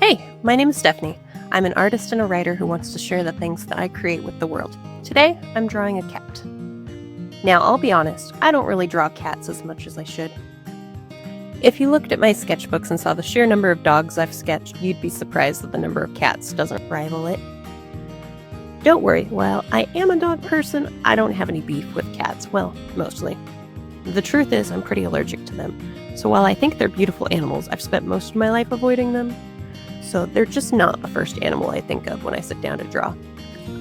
Hey, my name is Stephanie. I'm an artist and a writer who wants to share the things that I create with the world. Today, I'm drawing a cat. Now, I'll be honest, I don't really draw cats as much as I should. If you looked at my sketchbooks and saw the sheer number of dogs I've sketched, you'd be surprised that the number of cats doesn't rival it. Don't worry, while I am a dog person, I don't have any beef with cats. Well, mostly. The truth is, I'm pretty allergic to them. So while I think they're beautiful animals, I've spent most of my life avoiding them. So they're just not the first animal I think of when I sit down to draw.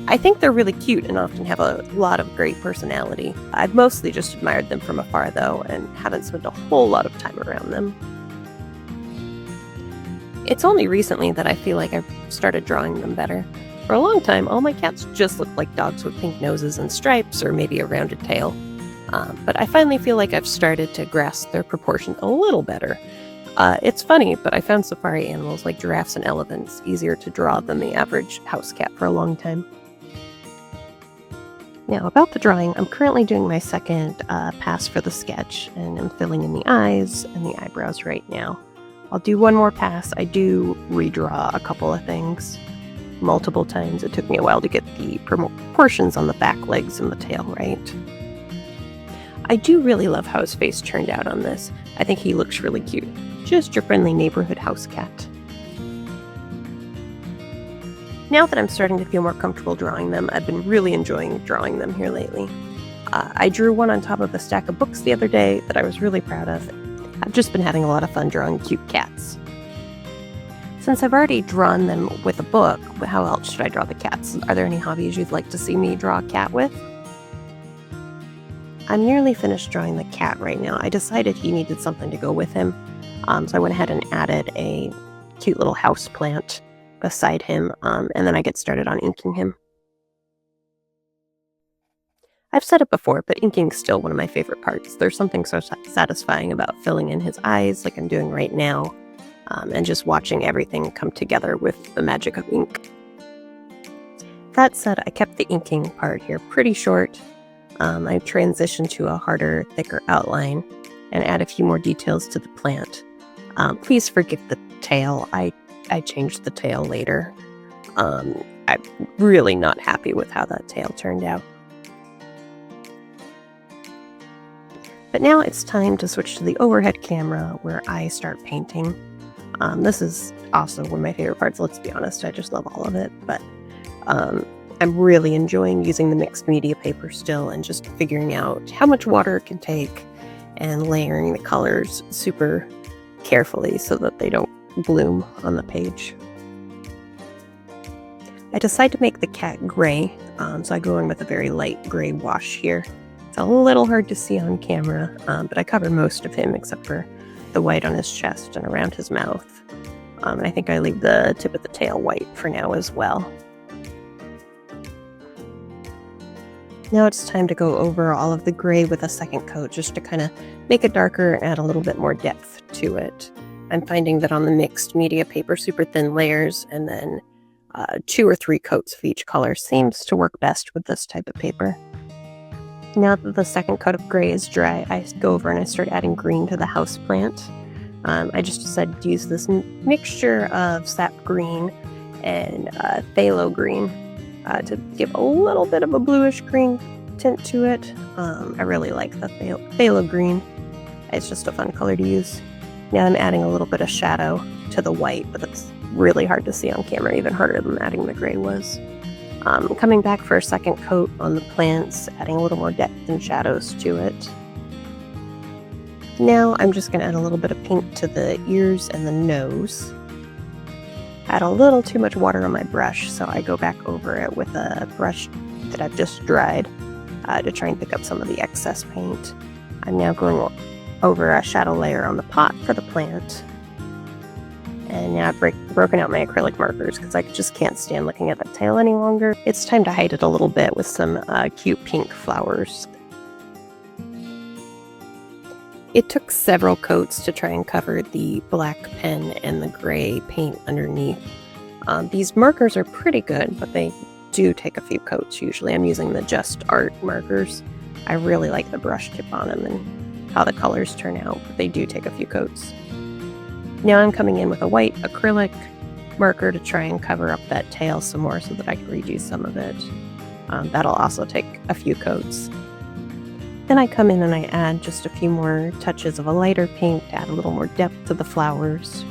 I think they're really cute and often have a lot of great personality. I've mostly just admired them from afar though, and haven't spent a whole lot of time around them. It's only recently that I feel like I've started drawing them better. For a long time, all my cats just looked like dogs with pink noses and stripes, or maybe a rounded tail. But I finally feel like I've started to grasp their proportions a little better. It's funny, but I found safari animals like giraffes and elephants easier to draw than the average house cat for a long time. Now, about the drawing, I'm currently doing my second pass for the sketch, and I'm filling in the eyes and the eyebrows right now. I'll do one more pass. I do redraw a couple of things multiple times. It took me a while to get the proportions on the back legs and the tail right. I do really love how his face turned out on this. I think he looks really cute. Just your friendly neighborhood house cat. Now that I'm starting to feel more comfortable drawing them, I've been really enjoying drawing them here lately. I drew one on top of a stack of books the other day that I was really proud of. I've just been having a lot of fun drawing cute cats. Since I've already drawn them with a book, how else should I draw the cats? Are there any hobbies you'd like to see me draw a cat with? I'm nearly finished drawing the cat right now. I decided he needed something to go with him, so I went ahead and added a cute little house plant beside him, and then I get started on inking him. I've said it before, but inking's still one of my favorite parts. There's something so satisfying about filling in his eyes like I'm doing right now, and just watching everything come together with the magic of ink. That said, I kept the inking part here pretty short. I transitioned to a harder, thicker outline and add a few more details to the plant. Please forgive the tail. I changed the tail later. I'm really not happy with how that tail turned out. But now it's time to switch to the overhead camera where I start painting. This is also one of my favorite parts, let's be honest. I just love all of it, but I'm really enjoying using the mixed media paper still and just figuring out how much water it can take and layering the colors super carefully so that they don't bloom on the page. I decide to make the cat gray, so I go in with a very light gray wash here. It's a little hard to see on camera, but I cover most of him except for the white on his chest and around his mouth. And I think I leave the tip of the tail white for now as well. Now it's time to go over all of the gray with a second coat just to kind of make it darker and add a little bit more depth to it. I'm finding that on the mixed media paper, super thin layers and then 2 or 3 coats of each color seems to work best with this type of paper. Now that the second coat of gray is dry, I go over and I start adding green to the house plant. I just decided to use this mixture of sap green and phthalo green to give a little bit of a bluish green tint to it. I really like the phthalo green. It's just a fun color to use. Now I'm adding a little bit of shadow to the white, but it's really hard to see on camera, even harder than adding the gray was. Coming back for a second coat on the plants, adding a little more depth and shadows to it. Now I'm just going to add a little bit of pink to the ears and the nose. Had a little too much water on my brush, so I go back over it with a brush that I've just dried to try and pick up some of the excess paint. I'm now going over a shadow layer on the pot for the plant. And now I've broken out my acrylic markers because I just can't stand looking at the tail any longer. It's time to hide it a little bit with some cute pink flowers. It took several coats to try and cover the black pen and the gray paint underneath. These markers are pretty good, but they do take a few coats usually. I'm using the Just Art markers. I really like the brush tip on them and how the colors turn out, but they do take a few coats. Now I'm coming in with a white acrylic marker to try and cover up that tail some more so that I can redo some of it. That'll also take a few coats. Then I come in and I add just a few more touches of a lighter paint to add a little more depth to the flowers.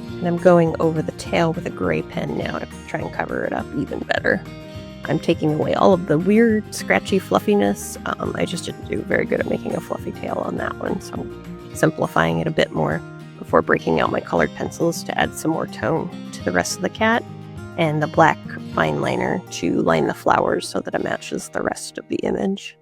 And I'm going over the tail with a gray pen now to try and cover it up even better. I'm taking away all of the weird, scratchy fluffiness. I just didn't do very good at making a fluffy tail on that one, so I'm simplifying it a bit more before breaking out my colored pencils to add some more tone to the rest of the cat, and the black fine liner to line the flowers so that it matches the rest of the image.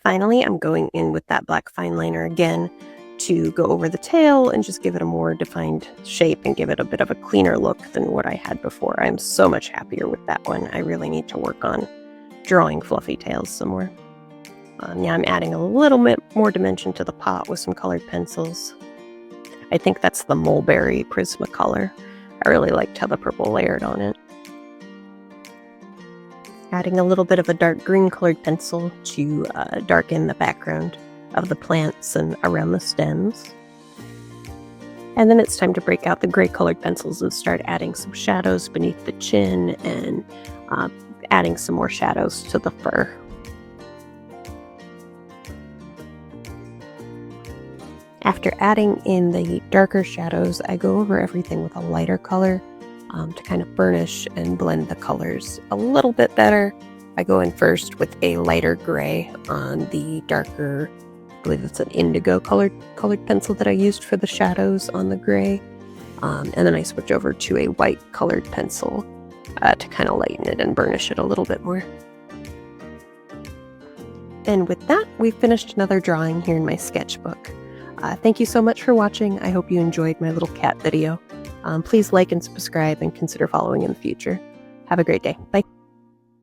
Finally, I'm going in with that black fine liner again to go over the tail and just give it a more defined shape and give it a bit of a cleaner look than what I had before. I'm so much happier with that one. I really need to work on drawing fluffy tails some more. Yeah, I'm adding a little bit more dimension to the pot with some colored pencils. I think that's the mulberry Prismacolor. I really liked how the purple layered on it. Adding a little bit of a dark green colored pencil to darken the background of the plants and around the stems. And then it's time to break out the gray colored pencils and start adding some shadows beneath the chin and adding some more shadows to the fur. After adding in the darker shadows, I go over everything with a lighter color to kind of burnish and blend the colors a little bit better. I go in first with a lighter gray on the darker, I believe it's an indigo colored pencil that I used for the shadows on the gray. And then I switch over to a white colored pencil to kind of lighten it and burnish it a little bit more. And with that, we've finished another drawing here in my sketchbook. Thank you so much for watching. I hope you enjoyed my little cat video. Please like and subscribe and consider following in the future. Have a great day. Bye.